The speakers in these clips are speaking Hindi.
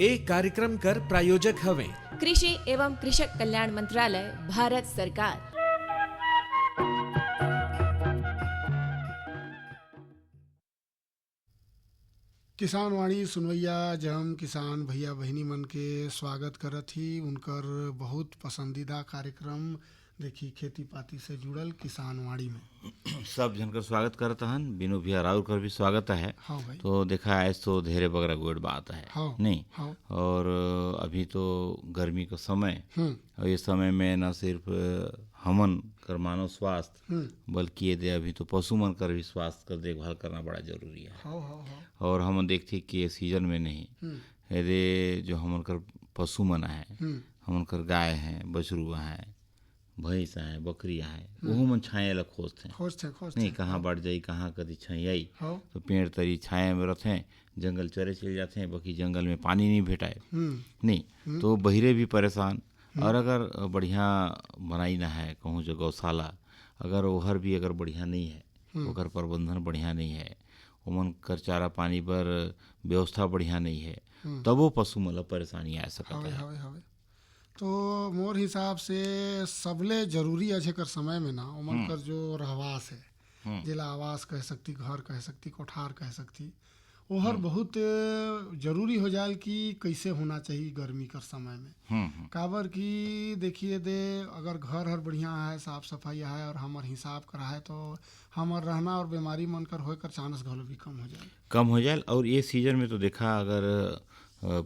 एक कार्यक्रम कर प्रायोजक हवे कृषि एवं कृषक कल्याण मंत्रालय, भारत सरकार। किसान वाणी सुनवैया जम किसान भैया बहिनी मन के स्वागत करत ही उनकर बहुत पसंदीदा कार्यक्रम देखी खेती पाती से जुड़ल किसान वाणी में सब जन का स्वागत करता हन। बिनु भैया राउर कर भी स्वागत है। हाँ भाई। तो देखा आज तो धेरे बगरा गोड़ बात है। हाँ, नहीं हाँ। और अभी तो गर्मी का समय और ये समय में न सिर्फ हमन कर मानव स्वास्थ्य बल्कि ये दे अभी तो पशु मन कर भी स्वास्थ्य का देखभाल करना बड़ा जरूरी है। हाँ, हाँ, हाँ। और हम देखते कि ये सीजन में नहीं यदि जो हमन कर पशु मन है, हमन कर गाय हैं, बछरुआ हैं, भैंस हैं, बकरियां हैं, वो मन छाए ला खोजते नहीं कहाँ बढ़ जाई, कहाँ कदी छाई आई। तो पेड़ तरी छाए में रहते, जंगल चरे चले जाते हैं, बाकी जंगल में पानी नहीं भेटाए नहीं तो बहिरे भी परेशान। और अगर बढ़िया बनाई ना है कहूँ जो गौशाला, अगर ओहर भी अगर बढ़िया नहीं है, ओकर प्रबंधन बढ़िया नहीं है, ओमन कर चारा पानी पर व्यवस्था बढ़िया नहीं है, तब वो पशु मतलब परेशानी आ सकता है। तो मोर हिसाब से सबले जरूरी अझे कर समय में ना ओमन कर जो रहवास है, जिला आवास कह सकती, घर कह सकती, कोठार कह सकती, ओहर बहुत जरूरी हो जाए कि कैसे होना चाहिए गर्मी कर समय में। काबर कि देखिए दे अगर घर हर बढ़िया है, साफ सफाई है और हमार हिसाब करा है तो हमार रहना और बीमारी मन कर होए कर चांस घलो भी कम हो जाए। और ये सीजन में तो देखा अगर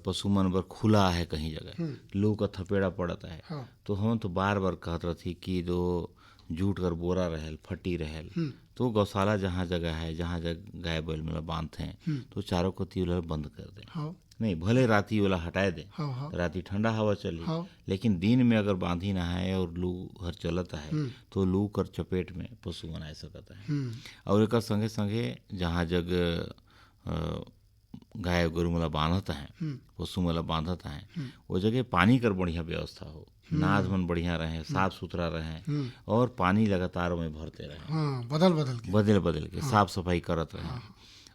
पशु मन बर खुला है कहीं जगह लू का थपेड़ा पड़ता है। हाँ। तो हम तो बार बार कहत रही कि दो जूट कर बोरा रहल, फटी रहल, तो गौशाला जहाँ जगह है, जहाँ जगह गाय बैल मतलब बांधते हैं तो चारों को तीवला बंद कर दें। हाँ। नहीं भले राती वाला हटाए दे। हाँ। राती ठंडा हवा चली। हाँ। लेकिन दिन में अगर बांधी ना है और लू हर चलता है तो लू कर चपेट में पशु बनाए सकता है। और एक संगे संगे जहाँ जग गाय गोरु मला बांधता है, पशु मला बांधता है, वो जगह पानी कर बढ़िया व्यवस्था हो, नाद मन बढ़िया रहे, साफ सुथरा रहे और पानी लगातार में भरते रहे। हाँ, बदल के हाँ। साफ सफाई करत रहे।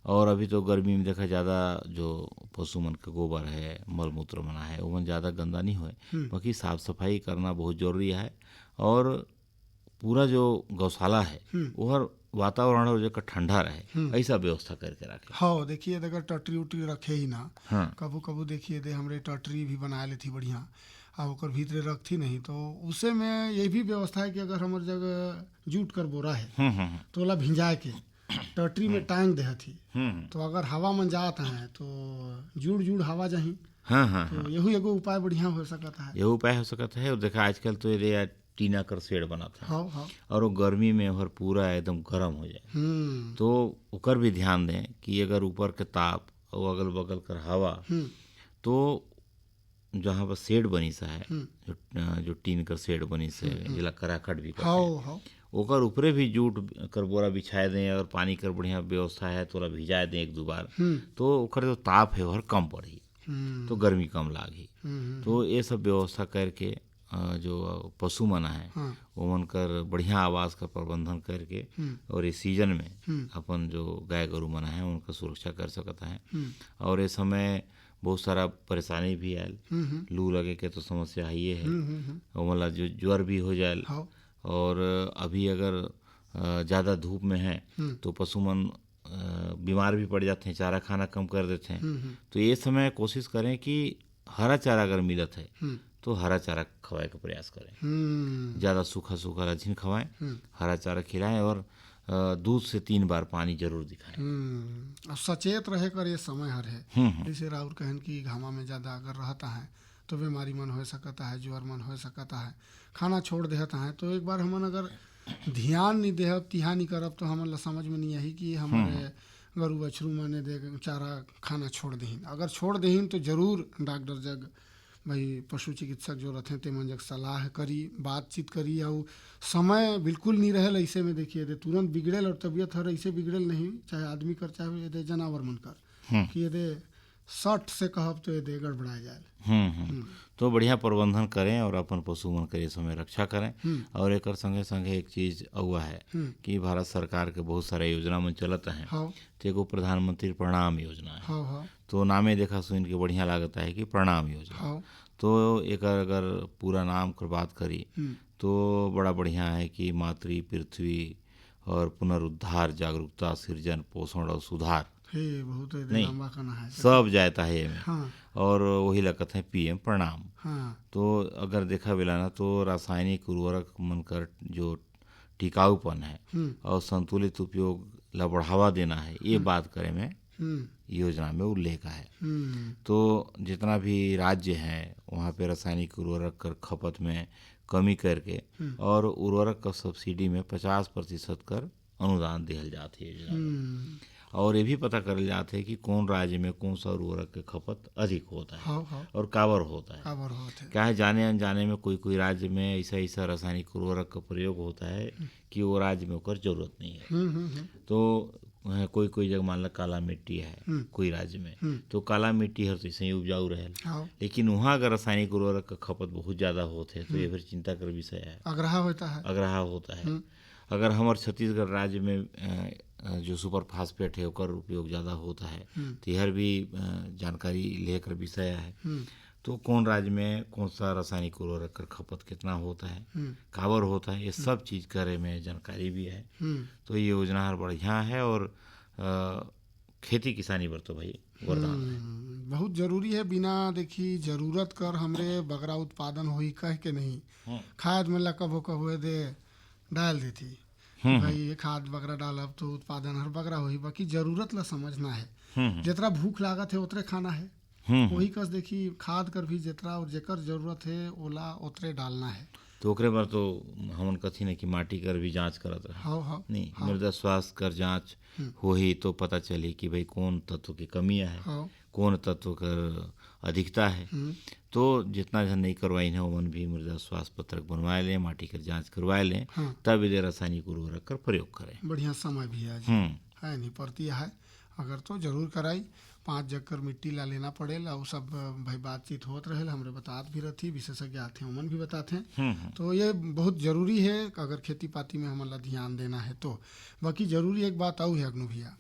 और अभी तो गर्मी में देखा ज़्यादा जो पशु मन का गोबर है, मल मूत्र मना है, वो मन ज़्यादा गंदा नहीं होए, बाकी साफ सफाई करना बहुत जरूरी है। और पूरा जो गौशाला है वो हर वातावरण हो जो ठंडा रहे, ऐसा व्यवस्था करके रखे। हाँ, देखिए अगर टटरी उटरी रखे ही ना, हाँ। कबू कबू देखिए दे हमरे टटरी भी बना लेती बढ़िया, अब ओकर भीतरे रखती नहीं तो उसे में ये भी व्यवस्था है कि अगर हमारे जगह जूट कर बोरा है तो ओला भिंजाए के टटरी में टांग दे थी, तो अगर हवा मन जाता है तो जुड़ जुड़ हवा जाही। तो यही एगो उपाय बढ़िया हो सकता है। यही उपाय हो सकता है। और देखा आजकल तो ये टीना कर शेड बनाता है। हाँ। और वो गर्मी में और पूरा एकदम गर्म हो जाए तो उकर भी ध्यान दें कि अगर ऊपर के ताप और अगल बगल कर हवा तो जहाँ पर शेड बनी सा है, जो टीन कर शेड बनी से जिला कराकट भी करते हैं, ओकर ऊपरे भी जूट कर बोरा बिछाए दें और पानी कर बढ़िया व्यवस्था है तो भिजाए दें एक दो बार, तो ओकर जो ताप है वह कम पड़ी तो गर्मी कम लागी। तो ये सब व्यवस्था करके जो पशु मना है वो मन कर बढ़िया आवास का प्रबंधन करके और इस सीजन में अपन जो गाय गरु मना है उनका सुरक्षा कर सकता है। और इस समय बहुत सारा परेशानी भी आयल, लू लगे के तो समस्या है ये है, और मतलब जो ज्वर भी हो जाए। और अभी अगर ज़्यादा धूप में है तो पशु मन बीमार भी पड़ जाते हैं, चारा खाना कम कर देते हैं। तो ये समय कोशिश करें कि हरा चारा अगर मिलत है तो हरा चारा खवाए का प्रयास करें, ज़्यादा सूखा सूखा लजीन खवाएं, हरा चारा खिलाएं और दूध से 3 बार पानी जरूर दिखाएं। अब सचेत रहे कर ये समय हर है, जैसे राउर कहन की घामा में ज़्यादा अगर रहता है तो बीमारी मन हो सकता है, ज्वर मन हो सकता है, खाना छोड़ देता है। तो एक बार हमन अगर ध्यान नहीं देहब, तिहा नहीं करब तो हमन ला समझ में नहीं आई कि हमारे गरु बछरू मने दे चारा खाना छोड़ दहीन। अगर छोड़ दहीन तो जरूर डॉक्टर जग भाई पशु चिकित्सक जो रहते हैं तेमन जग सलाह करी, बातचीत करी। और समय बिल्कुल नहीं रहे ऐसे में देखिए दे तुरंत बिगड़ेल और तबीयत हर ऐसे बिगड़ेल नहीं, चाहे आदमी कर चाहे ये जानवर मन कर कि ये सट से कहब तो ये दे गड़बड़ा जाए। तो बढ़िया प्रबंधन करें और अपन पशु मन के समय रक्षा करें। और एक संगे संगे एक चीज हुआ है कि भारत सरकार के बहुत सारे योजना में चलत हैं। हाँ तो एगो प्रधानमंत्री प्रणाम योजना है। हाँ हाँ तो नामे देखा सुन के बढ़िया लागता है कि प्रणाम योजना। हाँ तो एक अगर पूरा नाम कर बात करी तो बड़ा बढ़िया है कि मातृ पृथ्वी और पुनरुद्धार जागरूकता सृजन पोषण और सुधार हे बहुत नहीं, लंबा करना है सब जाता है में। हाँ और वही लगत है पीएम प्रणाम। हाँ तो अगर देखा बेला ना तो रासायनिक उर्वरक मन कर जो टिकाऊपन है और संतुलित उपयोग ला बढ़ावा देना है, ये बात करे में योजना में उल्लेख है। तो जितना भी राज्य हैं वहाँ पे रासायनिक उर्वरक कर खपत में कमी करके और उर्वरक का सब्सिडी में 50% कर अनुदान दिहल जाती है योजना में। और ये भी पता करल जाते है कि कौन राज्य में कौन सा उर्वरक के खपत अधिक होता है हाँ हाँ और काबर होता है। काबर होते क्या है जाने अनजाने में कोई कोई राज्य में ऐसा ऐसा रासायनिक उर्वरक का प्रयोग होता है कि वो राज्य में ओकर जरूरत नहीं है। तो कोई कोई जगह मान ला काला मिट्टी है कोई राज्य में, तो काला मिट्टी हर तो ऐसे ही उपजाऊ रहे, हाँ लेकिन वहाँ अगर रासायनिक उर्वरक का खपत बहुत ज़्यादा होते है तो ये फिर चिंता कर विषय है, अग्रह होता है। अग्रह होता है। अगर हमारे छत्तीसगढ़ राज्य में जो सुपर फास्फेट है ओकर उपयोग ज़्यादा होता है तो यह भी जानकारी लेकर विषय है। तो कौन राज्य में कौन सा रासायनिक उर्वरक कर खपत कितना होता है, काबर होता है, ये सब चीज़ करे में जानकारी भी है। तो ये योजना हर बढ़िया है और खेती किसानी पर तो भाई वरदान है। बहुत जरूरी है। बिना देखी जरूरत कर हमरे बगरा उत्पादन होई कह के नहीं खाद में ला कभो कभो दे डाल देती भाई ये खाद बगरा डालब तो उत्पादन हर बगरा होई, बाकी जरूरत ला समझना है। जितना भूख लागत है उतरे खाना है। वही कस देखी खाद कर भी जितना और जेकर जरूरत है ओला उतरे डालना है। तो ओकरे बार तो हमन कथी न कि माटी कर भी जांच करत रहे। हाँ हाँ नहीं मृदा स्वास्थ्य कर जांच होही तो पता चली कि भाई कौन तत्व की कमियां है, हाँ कौन तत्व कर अधिकता है। तो जितना जन नहीं करवाई है ओमन भी मृदा स्वास्थ्य पत्रक बनवाए लें, माटी कर जांच करवाए लें, तब इधर रासायनिक उर्वरक कर प्रयोग करें। बढ़िया समय भी है नहीं पड़ती है। अगर तो जरूर कराई 5 जक्कर मिट्टी ला लेना पड़ेला। वो सब भाई बातचीत होत रहे हमरे बात भी रहती, विशेषज्ञ आते हैं उमन भी बताते हैं। तो ये बहुत जरूरी है अगर खेती पाती में हमन ला ध्यान देना है तो। बाकी जरूरी एक बात आऊ है अग्नु भैया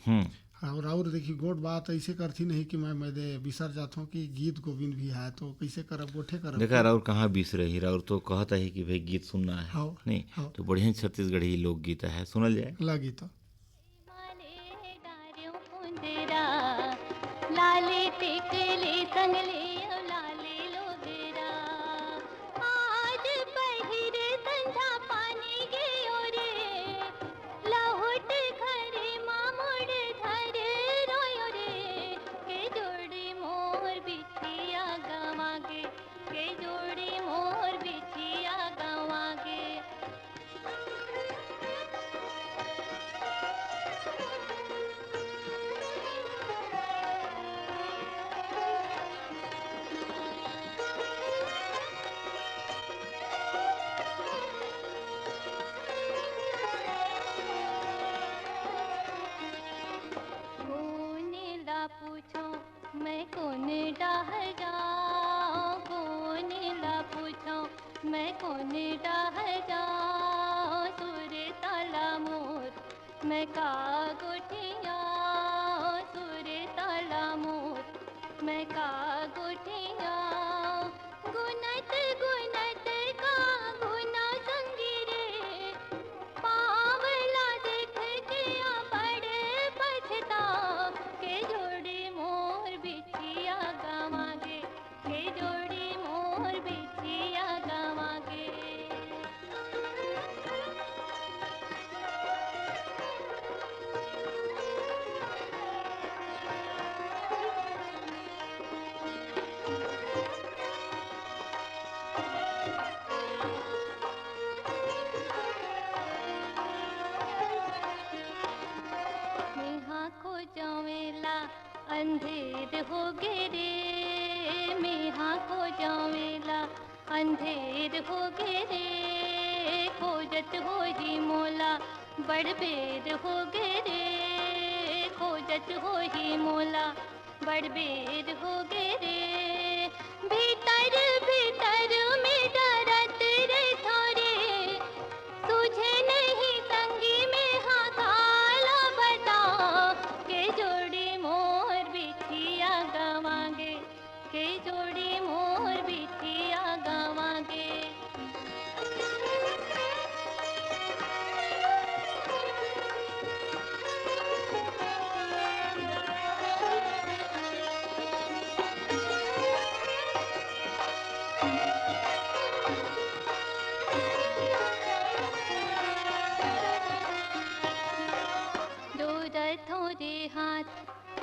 और देखी गोट बात ऐसे करती नहीं कि मैं दे बिसर जाता हूँ कि गीत गोविंद भी है तो कैसे करब गोठे करब। देखा राउर कहाँ बीस रही, राउर तो कहता है कि भाई गीत सुनना है। हाँ, नहीं हाँ। तो बढ़िया छत्तीसगढ़ी लोकगीत है, सुनल जाए लगी तो लाले टिकले तंगले लाले लोगरा आज पहिरे संझा पानी गयो रे लहुट घरे मामुड़ धरे रोयो रे के जोड़ी मोर बिछिया गवागे के जोड़ी मोर बिछिया गवागे। पूछो मैं कौन डाह जाऊं, कौन ला पूछो मैं कौन डाह जाऊं, सुर ताला मोर मैं का गोठिया, सुर ताला मोर मैं का गोठिया। गुनत गुनत का गुना संगी रे पावला देख के बड़े पछता के जोड़ी मोर बिछिया गवागे, के जोड़ी मोर बिछिया गवागे। अंधेर हो गे रे मेहा को जावेला, अंधेर हो गे रे खोजत हो ही मोला, बड़ बेर हो गे रे खोजत हो ही मोला, बड़बेर हो गे रे भीतर भीतर में डरत रे थोरे तुझे नहीं संगी में हाँ काला बता के जोड़ी मोर बिछिया गवांगे के जोड़ी मोर बिछिया गवांगे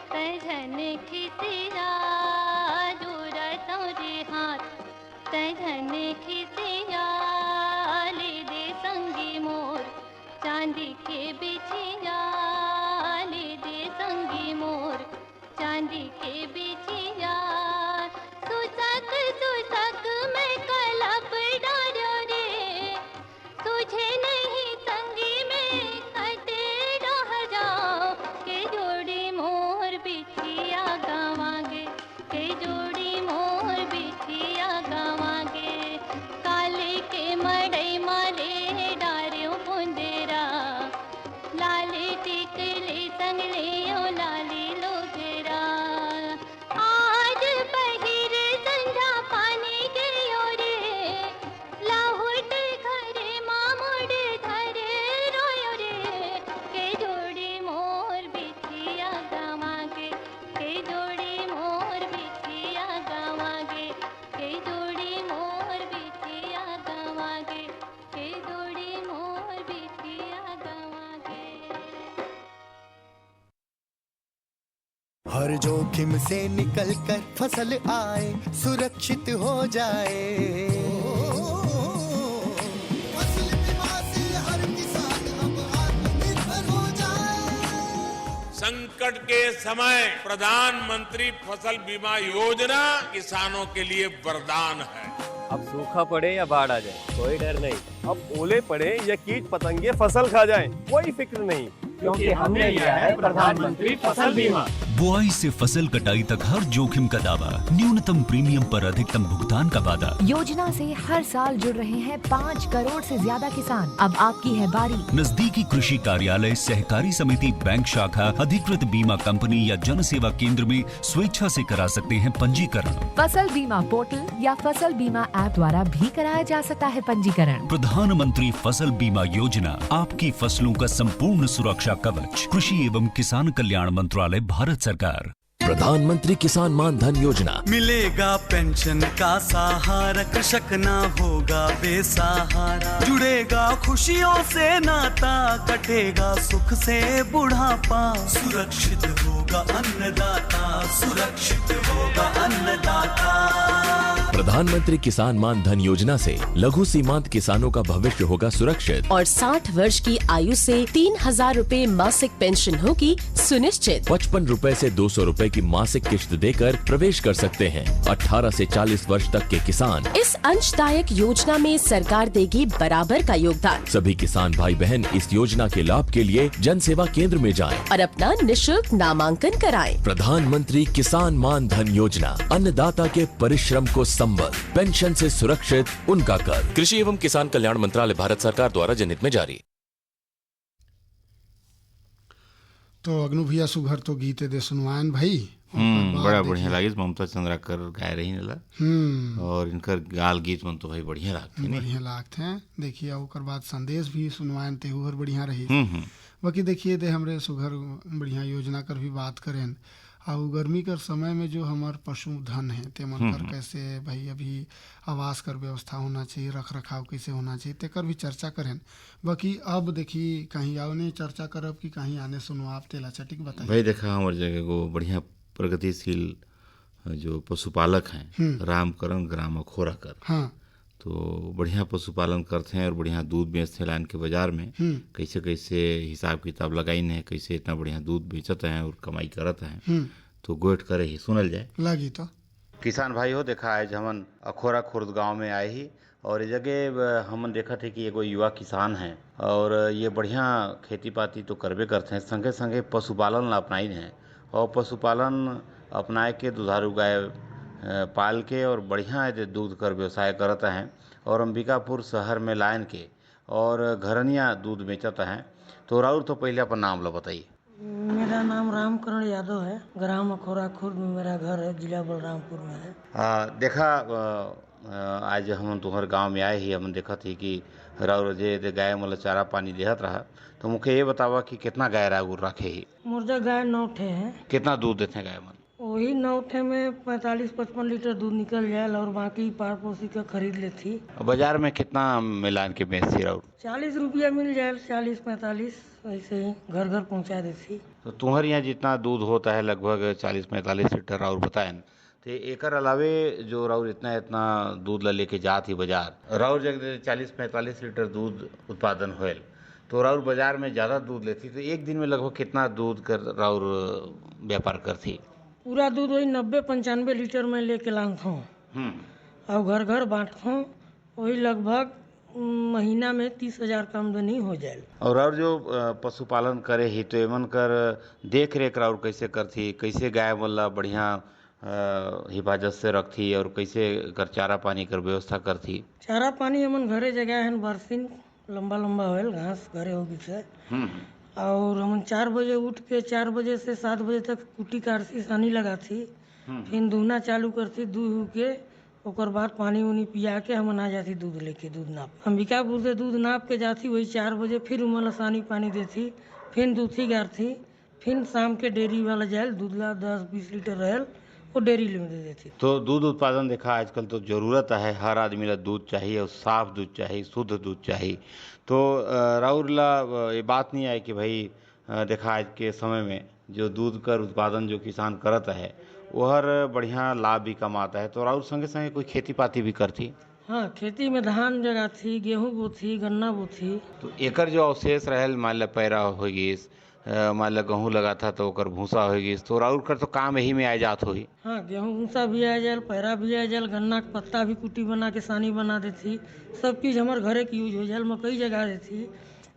तजन खिसिया दूरतों रे हाथ तजन खिसिया ले दे संगी मोर चांदी के बिछिया ले दे संगी मोर चांदी के बिछिया सुसक सुसक मैं कलप डारो रे तुझे नहीं संगी में कटे रह जाओ के जोड़ी मोर बिछिया गवांगे के जोड़ी मोर बिछिया गवांगे काले के मड़ई माले डारियों पुंदेरा लाले टिकले संगले ओ लाली लोगेरा आज बहिर संझा पानी गयो रे लाहुट घरे मामुड़ धरे रोयो रे के जोड़ी मोर बिछिया गवांगे के जोड़ी मोर बिछिया गवांगे के जोड़ी मोर बिछिया गवांगे के जोड़ी मोर बिछिया गवांगे हर जोखिम से निकल कर फसल आए सुरक्षित हो जाए फसल बीमा से हर किसान अब आत्मनिर्भर हो जाए। संकट के समय प्रधानमंत्री फसल बीमा योजना किसानों के लिए वरदान है। अब सूखा पड़े या बाढ़ आ जाए कोई डर नहीं। अब ओले पड़े या कीट पतंगे फसल खा जाए कोई फिक्र नहीं, क्योंकि हमने लिया है प्रधानमंत्री फसल बीमा। बुआई से फसल कटाई तक हर जोखिम का दावा, न्यूनतम प्रीमियम पर अधिकतम भुगतान का वादा। योजना से हर साल जुड़ रहे हैं 5 करोड़ से ज्यादा किसान। अब आपकी है बारी। नजदीकी कृषि कार्यालय, सहकारी समिति, बैंक शाखा, अधिकृत बीमा कंपनी या जन सेवा केंद्र में स्वेच्छा से करा सकते हैं पंजीकरण। फसल बीमा पोर्टल या फसल बीमा ऐप द्वारा भी कराया जा सकता है पंजीकरण। प्रधानमंत्री फसल बीमा योजना, आपकी फसलों का संपूर्ण सुरक्षा कवच। कृषि एवं किसान कल्याण मंत्रालय, भारत सरकार। प्रधानमंत्री किसान मान धन योजना। मिलेगा पेंशन का सहारा, कृषक ना होगा बेसहारा। जुड़ेगा खुशियों से नाता, कटेगा सुख से बुढ़ापा। सुरक्षित होगा अन्नदाता, सुरक्षित होगा अन्नदाता। प्रधानमंत्री किसान मान धन योजना से लघु सीमांत किसानों का भविष्य होगा सुरक्षित। और 60 वर्ष की आयु से 3,000 रूपए मासिक पेंशन होगी सुनिश्चित। 55 रूपए से 200 रूपए की मासिक किश्त देकर प्रवेश कर सकते हैं। 18 से 40 वर्ष तक के किसान इस अंशदायक योजना में सरकार देगी बराबर का योगदान। सभी किसान भाई बहन इस योजना के लाभ के लिए जन सेवा केंद्र में जाएं और अपना निशुल्क नामांकन कराएं। प्रधानमंत्री किसान मान धन योजना, अन्नदाता के परिश्रम को संबल, पेंशन से सुरक्षित उनका कर। कृषि एवं किसान कल्याण मंत्रालय, भारत सरकार द्वारा जनहित में जारी। तो अग्नु भैया सुघर तो गीते दे सुनवायन भाई। बड़ा बढ़िया लागिस ममता चंद्राकर गाय रही नला और इनकर गाल गीत मन तो भाई बढ़िया लागते बढ़िया लागते हैं। देखिए ओकर बाद संदेश भी सुनवायन ते हुर बढ़िया रही। बाकी देखिए दे हमरे सुघर बढ़िया योजना कर भी बात करें। और गर्मी कर समय में जो हमार पशुधन है ते मन कर कैसे भाई अभी आवास कर व्यवस्था होना चाहिए, रख रखाव कैसे होना चाहिए तेकर भी चर्चा करें। बाकी अब देखिए कहीं आओ नहीं चर्चा करब कि कहीं आने सुनो आप तेला चटिक बताइए भाई। देखा हमारे जगह को बढ़िया प्रगतिशील जो पशुपालक हैं रामकरण ग्राम खोराकर, हाँ तो बढ़िया पशुपालन करते हैं और बढ़िया दूध बेचते हैं लाइन के बाजार में। कैसे कैसे हिसाब किताब लगाई है, कैसे इतना बढ़िया दूध बेचते हैं और कमाई करते हैं। तो गोट करे ही सुनल जाए लगी। तो किसान भाई हो देखा है हमन अखोरा खुर्द गांव में आए ही और ये जगह हमन देखा थे कि एगो युवा किसान हैं और ये बढ़िया खेती पाती तो करबे करते हैं, संगे संगे पशुपालन ला अपनाई हैं और पशुपालन अपनाए के दुधारू गाय पाल के और बढ़िया है दूध कर व्यवसाय करता है और अंबिकापुर शहर में लाइन के और घरनिया दूध बेचता है। तो राउर तो पहले अपन नाम लो बताइए। मेरा नाम रामकरण यादव है, ग्राम अखोरा खुर्द में मेरा घर है, जिला बलरामपुर में है। देखा आज हम तुम्हारे गांव में आए ही हम देखा थी कि राउर जे गाय मतलब चारा पानी देहत रहा, तो मुझे ये बतावा कि कितना गाय राउर रखे ही? मुर्जा गाय 9 ठे है। कितना दूध देते हैं गाय मन? वही 9 ठे में 45-55 लीटर दूध निकल जाए और बाकी पार पोसी का खरीद लेती। बाजार में कितना मिलान के बेचती राउर? 40 रुपया मिल जाए, 40-45 ऐसे ही घर घर पहुंचा देती। तो तुम्हारे यहाँ जितना दूध होता है लगभग 40-45 लीटर राउर बताए, तो एकर अलावे जो राउर इतना दूध ला लेके जात ही बाजार राउर जगह 40-45 लीटर दूध उत्पादन होल, तो राउर बाजार में ज़्यादा दूध लेती तो एक दिन में लगभग कितना दूध कर राउर व्यापार करती? पूरा दूध वही 90-95 लीटर में लेके लाता हूँ और घर घर बांटता हूँ। वही लगभग महीना में 30,000 का आमदनी हो जाए। और राउर जो पशुपालन करे ही तो एमन कर देख रेख राउर कैसे करती, कैसे गाय मतलब बढ़िया हिफाजत से रखती और कैसे कर चारा पानी कर व्यवस्था करती? चारा पानी हमन घरे जगह है, बरसिन लंबा लंबा होल घास घरे होगी से और हम 4 बजे उठ के 4 बजे से 7 बजे तक कुटी काटती, सानी लगाती, फिर दूहना चालू करती, दूह के ओकर बाद पानी उनी पिया के हम आ जाती दूध लेके, दूध नाप अंबिकापुर से दूध नाप के जाती, वही 4 बजे फिर उमल सानी पानी देती, फिर दूधी गारती, फिर शाम के डेयरी वाला जाए दूध ला 10-20 लीटर रहल वो डेयरी में दे देती। तो दूध उत्पादन देखा आजकल तो जरूरत है, हर आदमी ला दूध चाहिए और साफ दूध चाहिए, शुद्ध दूध चाहिए। तो राउर ला ये बात नहीं है कि भाई देखा आज के समय में जो दूध का उत्पादन जो किसान करता है वो हर बढ़िया लाभ भी कमाता है। तो राउर संगे संगे कोई खेती पाती भी करती? हाँ, खेती में धान जगाती, गेहूँ बोती, गन्ना बोती। तो एकर जो अवशेष रहल मान ला पैरा हो गई, मान ला गेहूँ लगा था तो ओकर भूसा हो गई, तो राउर कर तो काम यही में आ जात होगी। हाँ, गेहूँ भूसा भी आ जाए, पैरा भी आ जाए, गन्ना का पत्ता भी कुटी बना के सानी बना देती, सब चीज़ हमारे घरे की यूज हो जाए। मकई जगा देती,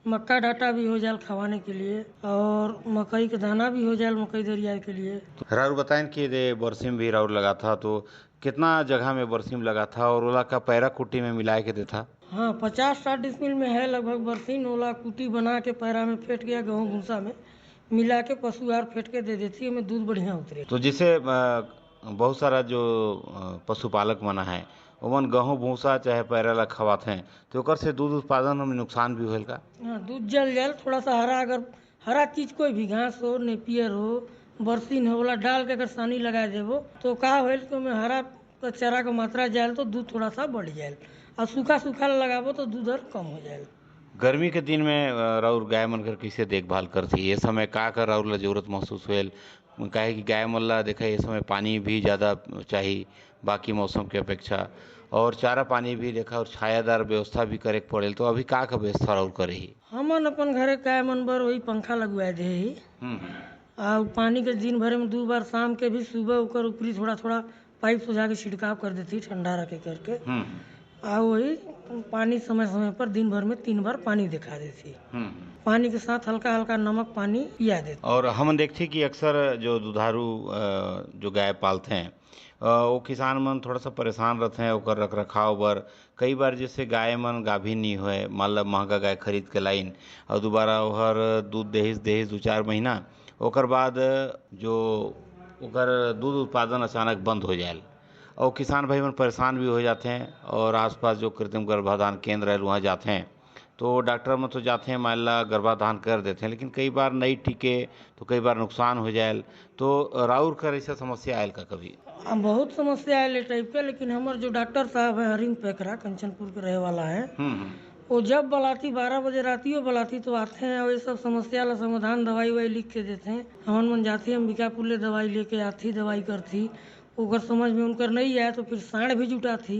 मक्का डाटा भी हो जाए खावाने के लिए और मकई का दाना भी हो जाए मकई दरिया के लिए। तो राउर बताएं कि बरसिम भी राउर लगा था, तो कितना जगह में बरसिम लगा था और ओला का पैरा कुटी में मिला के देता? हाँ, 50-60 डिसमिल में है लगभग बरसिन, ओला कुटी बना के पैरा में फेंट गया, गेहूँ भूसा में मिला के पशु आहार फेंट के दे देती है, हमें दूध बढ़िया उतरे। तो जिसे बहुत सारा जो पशुपालक मना है ओमन गेहूँ भूसा चाहे पैरा ला खवाते हैं, तो ओकर से दूध उत्पादन में नुकसान भी होल का? हाँ, दूध जल जाए थोड़ा सा हरा, अगर हरा चीज कोई भी घास हो, नेपियर हो, बरसिन हो, वाला डाल के अगर सानी लगा देवो तो का होल कि में हरा चारा का मात्रा जाए तो दूध थोड़ा सा बढ़ जाए और सूखा सूखा लगाबो तो दूध और कम हो जाए। गर्मी के दिन में राउर गाय मन कर कैसे देखभाल करती? ये समय का कर राउर ला जरूरत महसूस होल? काहे कि गाय मन ला देखा ये समय पानी भी ज़्यादा चाहिए बाकी मौसम के अपेक्षा, और चारा पानी भी देखा और छायादार व्यवस्था भी करे पड़े, तो अभी का व्यवस्था राउर करे ही? हमन अपन घरे गाय मन बर वही पंखा लगवा दे ही और पानी के दिन भर में 2 बार शाम के भी सुबह ऊपर ऊपरी थोड़ा थोड़ा पाइप सुझा के छिड़काव कर देती ठंडा रखे करके, और वही पानी समय समय पर दिन भर में 3 बार पानी दिखा देती, पानी के साथ हल्का हल्का नमक पानी पिया देती। और हम देखते कि अक्सर जो दुधारू जो गाय पालते हैं वो किसान मन थोड़ा सा परेशान रहते हैं ओकर रख रखाव बर। कई बार जैसे गाय मन गाभिन नहीं हुए, मतलब महंगा गाय खरीद के लाइन और दोबारा ओहर दूध देहिस 2-4 महीना, ओकर बाद जो ओकर दूध उत्पादन अचानक बंद हो जाए और किसान भाई मन परेशान भी हो जाते हैं। और आसपास जो कृत्रिम गर्भाधान केंद्र है वहाँ जाते हैं तो डॉक्टर में तो जाते हैं मान ला गर्भाधान कर देते हैं, लेकिन कई बार नहीं टिके तो कई बार नुकसान हो जाए। तो राउर कर ऐसा समस्या आयल का कभी? बहुत समस्या आयल टाइप के, लेकिन हमारे जो डॉक्टर साहब है हरिंग पेकरा कंचनपुर के रहे वाला है, वो जब बुलाती 12 बजे रातियों बुलाती तो आते हैं और ये सब समस्या ला समाधान दवाई वाई लिख के देते हैं। हमन मन जाती अंबिकापुर ले दवाई लेके आती, दवाई करती, अगर समझ में उनकर नहीं आए तो फिर साढ़ भी जुटाती,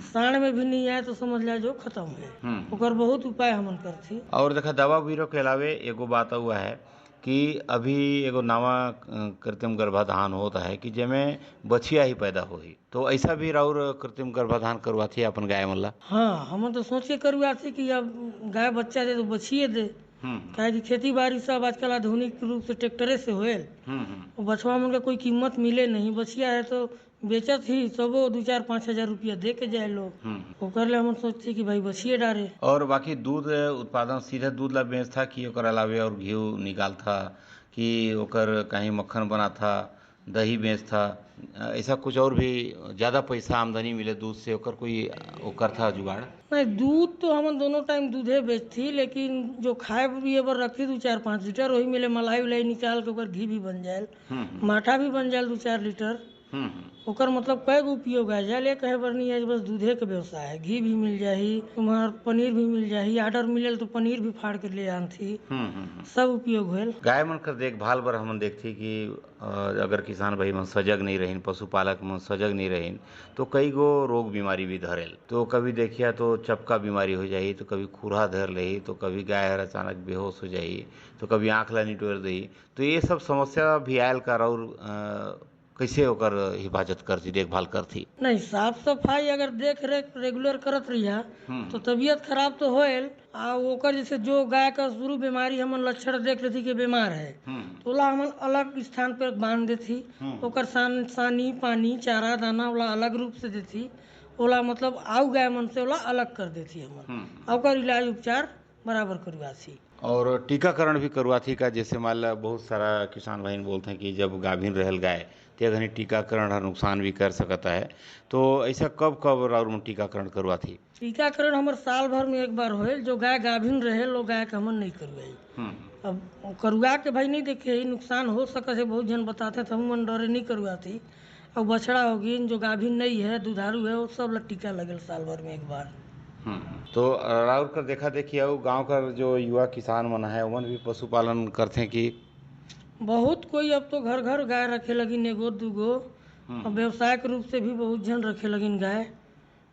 साढ़ में भी नहीं आए तो समझ लिया जो खत्म है, उकर बहुत उपाय हमन करती। और देखा दवा बीरो के अलावे एगो बात हुआ है कि अभी एगो नवा कृत्रिम गर्भाधान होता है कि जिसमें बछिया ही पैदा होगी, तो ऐसा भी राउर कृत्रिम गर्भाधान करवाती है अपन गाय मल्ला? हाँ, हम तो सोच के करवाती कि अब गाय बच्चा दे तो बछिए दे, काहे कि खेती बाड़ी सब आजकल आधुनिक रूप से ट्रैक्टरे से होएल। बछवा मन के कोई कीमत मिले नहीं, बछिया है तो बेचत ही सबो 2-4-5 हजार रुपया दे के जाए लोग। ओकर ले हम सोचते कि भाई बछिए डारे। और बाकी दूध उत्पादन सीधे दूध ला बेच था कि ओकर अलावे और घी निकाल था कि ओकर कहीं मक्खन बना था, दही बेच था, ऐसा कुछ और भी ज़्यादा पैसा आमदनी मिले दूध से, ओकर कोई ओकर था जुगाड़? नहीं, दूध तो हम दोनों टाइम दूधे बेचती, लेकिन जो खाए पिए बर रखती 2-4-5 लीटर, वही मिले मलाई उलाई निकाल के ओकर घी भी बन जाए, माठा भी बन जाए 2-4 लीटर। ओकर मतलब कई गो उपयोग आ जाए, ले कहे बर नहीं है बस दूधे के व्यवसाय है। घी भी मिल जाही, तुम्हार पनीर भी मिल जाही, आर्डर मिले तो पनीर भी फाड़ के ले आनती, सब उपयोग होल। गाय मन कर देखभाल बर हम देखती कि अगर किसान भाई मन सजग नहीं रहीन, पशुपालक मन सजग नहीं रहीन तो कई गो रोग बीमारी भी धरेल। तो कभी देखिया तो चपका बीमारी हो जाही, तो कभी खुरा धर लही, तो कभी गाय हर अचानक बेहोश हो जाही, तो कभी आँख ला निटोर दही। तो ये सब समस्या भी आयल कर और कैसे ओकर हिफाजत करती, देखभाल करती? नहीं, साफ सफाई अगर देख रेख रेगुलर करत रहिया तो तबीयत खराब तो होएल। आ ओकर जैसे जो गाय का शुरू बीमारी हमन लक्षण देख लेती कि बीमार है तो ओला हमन अलग स्थान पर बांध देती। ओकर सानी पानी चारा दाना ओला अलग रूप से देती, ओला मतलब आउ गाय मन से ओला अलग कर देती हमन, ओकर इलाज उपचार बराबर करवाती। और टीकाकरण भी करवाती का? जैसे मान ला बहुत सारा किसान भाई बोलते हैं कि जब गाभिन रहल गाय ते घनी टीकाकरण हर नुकसान भी कर सकता है, तो ऐसा कब कब और टीकाकरण करवाती? टीकाकरण हमारे साल भर में एक बार होएल। जो गाय गाभिन रहे लो गाय के हमन नहीं करवाई। अब करवा के भाई नहीं देखे नुकसान हो सकता है, बहुत जन बताते थे, हम डरे नहीं करवाती। अब बछड़ा होगी जो गाभिन नहीं है, दुधारू है, वो सब ला टीका लगेल साल भर में एक बार। तो राउर कर देखा देखी और गांव का जो युवा किसान मन है उमन भी पशुपालन करते कि? बहुत कोई अब तो घर घर गाय रखे लगिन, एगो दूगो। और व्यवसाय के रूप से भी बहुत जन रखे लगिन गाय।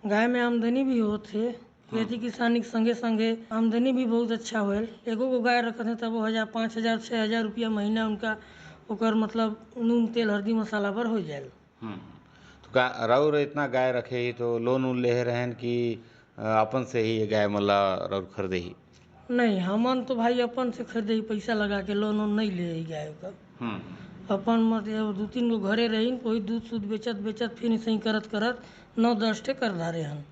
गाय में आमदनी भी होते, खेती किसानी के संगे संगे आमदनी भी बहुत अच्छा होल। एगो को गाय रखते तब 1,000-5,000-6,000 रुपया महीना उनका ओकर मतलब नून तेल हल्दी मसाला पर हो जाए। तो राउर इतना गाय रखे ही तो लोन उन ले रहन कि अपन से ही ये गाय मला राउर खरीदे ही? नहीं, हमन तो भाई अपन से खरीदे ही, पैसा लगा के लोन नहीं ले ही गाय का। अपन मतलब 2-3 गो घरे रही, कोई दूध सूध बेचत फिर सही करत 9-10 टे कर धारे हन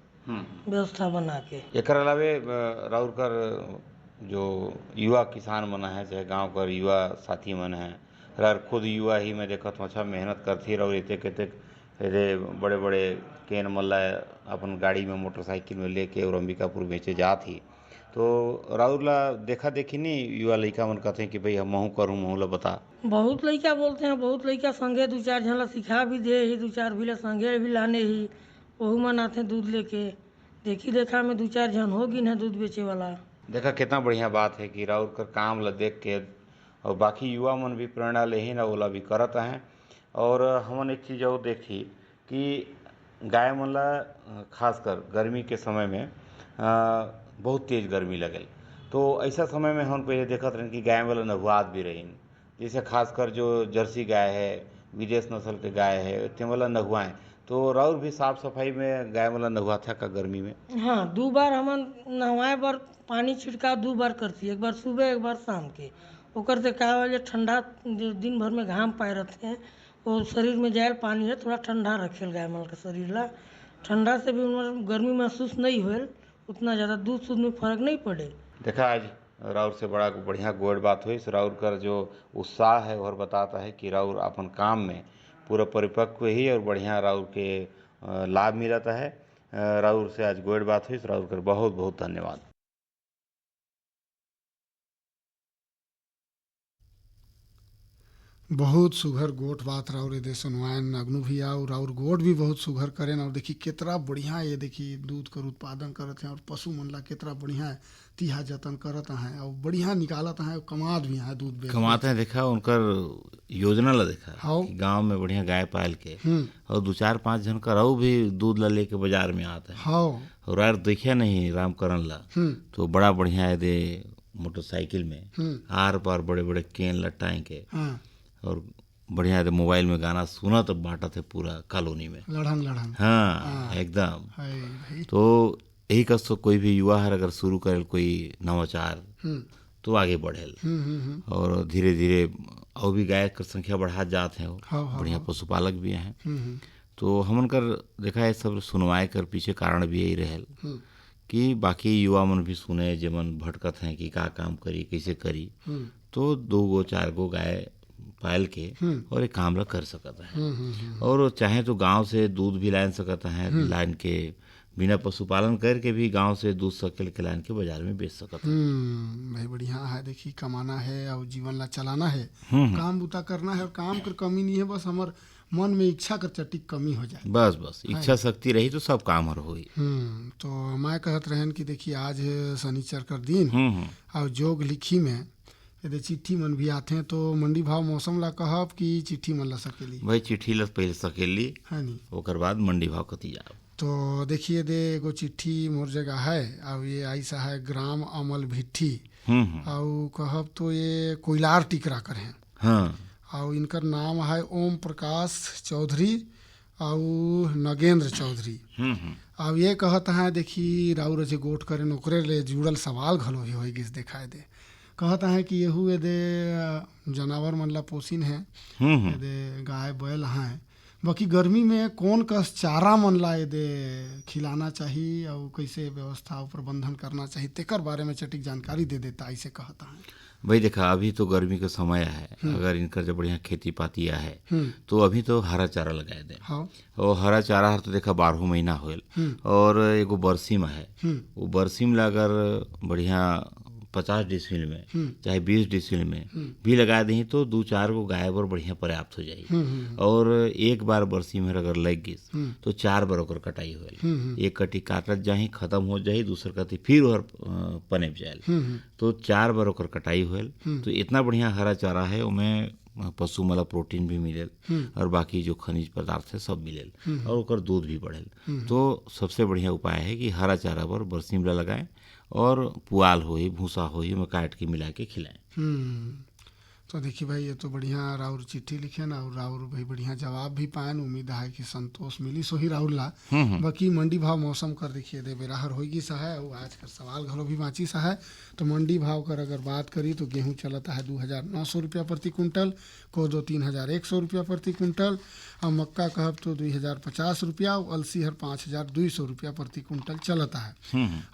व्यवस्था बना के। एक अलावे राउर कर जो युवा किसान मन है, चाहे गांव कर युवा साथी मन है, राउर खुद युवा ही मैं देखत अच्छा मेहनत करती राउर एते बड़े बड़े केन मल्ला अपन गाड़ी में मोटरसाइकिल में लेके और अंबिकापुर बेचे जात ही। तो राउर ला देखा देखी नहीं युवा लड़का मन कहते हैं कि भाई हम महू करूँ, महू ला बता? बहुत लड़का बोलते हैं, बहुत लड़का संगे 2-4 जन ला सिखा भी दे ही, 2-4 भी ला संगे भी लाने ही, वहू मन आते दूध लेके। देखी देखा में 2-4 जन हो गिन है दूध बेचे वाला। देखा कितना बढ़िया बात है कि राउर कर काम ला देख के और बाकी युवा मन भी प्रेरणा ले ही ना ओला भी करत हैं। और हमन एक चीज़ और देखी कि गाय मन ला खासकर गर्मी के समय में बहुत तेज गर्मी लगल, तो ऐसा समय में हम पहले देखत रहें कि गाय वाला नहुआत भी रहीन। जैसे खासकर जो जर्सी गाय है, विदेश नस्ल के गाय है, ते वाला नहुआएँ। तो राउर भी साफ सफाई में गाय वाला नहुआ था का गर्मी में? हाँ, 2 बार हमन नहवाए बार पानी छिड़काव 2 बार करती, एक बार सुबह एक बार शाम के। ओकर से का हो ठंडा दिन भर में घाम पाए रहते हैं, और शरीर में जाए पानी है थोड़ा ठंडा रखेल गाय मन के शरीर ला। ठंडा से भी गर्मी महसूस नहीं होल, उतना ज़्यादा दूध सूध में फर्क नहीं पड़े। देखा आज राउर से बड़ा बढ़िया गोड़ बात हुई। राउर कर जो उत्साह है और बताता है कि राउर अपन काम में पूरा परिपक्व ही और बढ़िया राउर के लाभ मिलता है। राउर से आज गोड़ बात हुई, राउर कर बहुत बहुत धन्यवाद। बहुत सुघर गोट बात राउर ये सुनवायन अग्नु भैया, और राउर गोट भी बहुत सुघर करें। और देखी कितना बढ़िया ये देखी दूध कर उत्पादन करते हैं, और पशु मन ला कितना बढ़िया तिहा जतन करत हैं और बढ़िया निकालत हैं, कमात भी हैं दूध बेच कमाते हैं। देखा उनकर योजना ला देखा कि गांव में बढ़िया गाय पाल के और 2-4-5 जन का राउ भी दूध ला लेके बाजार में आता है। और यार देखिया नहीं रामकरण ला तो बड़ा बढ़िया है दे मोटरसाइकिल में आर पार बड़े बड़े केन लटाए के और बढ़िया है मोबाइल में गाना सुना तो बांटा थे पूरा कॉलोनी में लड़न। हाँ एकदम। तो यही कस तो कोई भी युवा है अगर शुरू करे कोई नवाचार तो आगे बढ़ेल और धीरे धीरे और भी गाय की संख्या बढ़ा जाते हैं, बढ़िया पशुपालक भी हैं। तो हमन कर देखा है सब सुनवाए कर पीछे कारण भी यही रहेल कि बाकी युवा मन भी सुने जे मन भटकत हैं कि का काम करी कैसे करी, तो 2 गो 4 गो गाय पाल के और एक काम ला कर सकता है। और चाहे तो गांव से दूध भी लान सकता है, लान के बिना पशुपालन करके भी गांव से दूध सकेल के लान के बाजार में बेच सकता है। भाई बढ़िया है, देखिए कमाना है और जीवन ला चलाना है, काम बुता करना है और काम कर कमी नहीं है, बस हमार मन में इच्छा कर चटी कमी हो जाए, बस इच्छा शक्ति रही तो सब काम हर होई। तो मैं कहत रहन कि देखिए आज शनिचर कर दिन और जोग लिखी में यदि चिट्ठी मन भी आते हैं तो मंडी भाव मौसम ला कहब कि चिट्ठी मन ला सकेली? भाई चिट्ठी ला पहले सकेली है नी, ओकर बाद मंडी भाव कती जाओ। तो देखिए दे एगो चिट्ठी मोर जगह है और ये ऐसा है ग्राम अमल भिट्ठी और कहब तो ये कोयलार टिकरा कर हैं। हाँ। और इनकर नाम है ओम प्रकाश चौधरी और नगेंद्र चौधरी। अब ये कहता है देखिए राउर जे गोट करे नौकरे ले जुड़ल सवाल घलो ही होगी दिखाई दे, कहता है कि येहू दे जानवर मन ला पोषिन है, दे गाय बैल हैं, बाकी गर्मी में कौन कस चारा मन ला दे खिलाना चाहिए और कैसे व्यवस्था और प्रबंधन करना चाहिए तेकर बारे में चटिक जानकारी दे देता, ऐसे कहता है। भाई देखा अभी तो गर्मी का समय है, अगर इनका जब बढ़िया खेती पातिया है तो अभी तो हरा चारा लगाए दे। और हरा चारा हर तो देखा 12 महीना होल और एगो बरसीम है, वो बरसीम ला अगर बढ़िया 50 डिसमिल में चाहे 20 डिसमिल में भी लगा दी तो 2-4 गो गाय बर बढ़िया पर्याप्त हो जाए। और एक बार बरसी में अगर लग गई तो 4 बार ओकर कटाई होल, एक कटी काटत जाही खत्म हो जाही, दूसर कटी फिर और पनेप जाए, तो 4 बार ओकर कटाई होल। तो इतना बढ़िया हरा चारा है, उमें पशु मला प्रोटीन भी मिलेल और बाकी जो खनिज पदार्थ है सब मिलेल और ओकर दूध भी बढ़ेल। तो सबसे बढ़िया उपाय है कि हरा चारा पर बरसीमला लगाएं और पुआल हो भूसा हो में काट के मिला के खिलाएं। तो देखिए भाई ये तो बढ़िया राउर चिट्ठी लिखे ना और राउर भाई बढ़िया जवाब भी पाए, उम्मीद है कि संतोष मिली सो ही राउर ला। बाकी मंडी भाव मौसम कर देखिए दे बेराहर होगी सा है और आज कर सवाल घलो भी बाँची सा है। तो मंडी भाव कर अगर बात करी तो गेहूं चलता है 2,900 रुपया प्रति कुंटल, कोदो 3,100 रुपया प्रति कुंटल और मक्का कहब तो 2,050 रुपया और अलसी हर 5,200 रुपया प्रति कुंटल चलता है।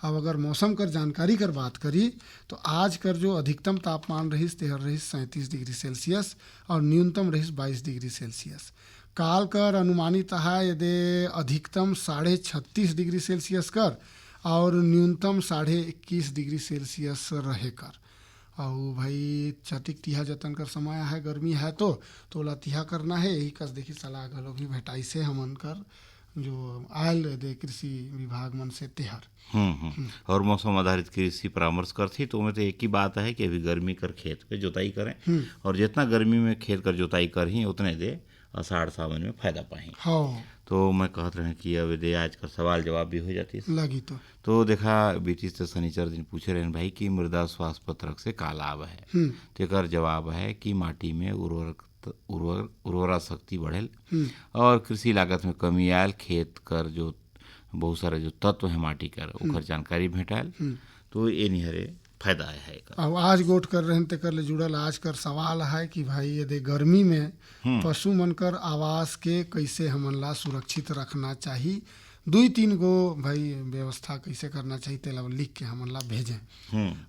अब अगर मौसम कर जानकारी कर बात करी तो आज कर जो अधिकतम तापमान रहीस तेहर रहीस 37 डिग्री सेल्सियस और न्यूनतम रहीस 22 डिग्री सेल्सियस। काल कर अनुमानित है यदि अधिकतम 36.5 डिग्री सेल्सियस कर और न्यूनतम 21.5 डिग्री सेल्सियस रहे कर। और भाई चटिक तिहा जतन कर समय है, गर्मी है तो ला तिहा करना है, यही कस देखी सलाह घलो भी भेटाई से हमन कर जो आयल दे कृषि विभाग मन से तेहर। और मौसम आधारित कृषि परामर्श करती तो उमें तो एक ही बात है कि अभी गर्मी कर खेत पे जोताई करें और जितना गर्मी में खेत कर जोताई कर ही उतने दे आषाढ़ सावन में फायदा पाए। तो मैं कहते रहे कि अब दे आज का सवाल जवाब भी हो जाती है लगी तो देखा बेटी से शनिचर दिन पूछे रहे भाई कि मृदा स्वास्थ्य पत्रक से का लाभ है, तेकर जवाब है कि माटी में उर्वरा शक्ति बढ़ेल और कृषि लागत में कमी आयल, खेत कर जो बहुत सारे जो तत्व है माटी कर ओकर जानकारी भेटायल, तो ये निहरे फायदा है। अब आज गोट कर रहे तेकर ले जुड़ल आज कर सवाल है कि भाई यदि गर्मी में पशु मन कर आवास के कैसे हमन ला सुरक्षित रखना चाहिए, 2-3 गो भाई व्यवस्था कैसे करना चाहिए तेला लिख के हमन ला भेजें।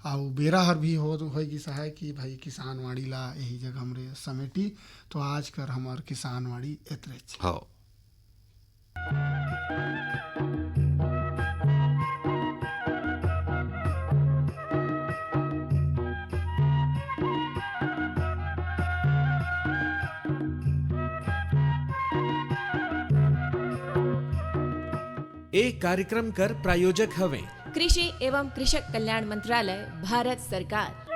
और बेरा हर भी होगी सहाय कि भाई किसान वाड़ी ला यही जगह हमरे समेटी। तो आज कर हमार किसान वाड़ी एतरेच। एक कार्यक्रम कर प्रायोजक हवे कृषि एवं कृषक कल्याण मंत्रालय भारत सरकार।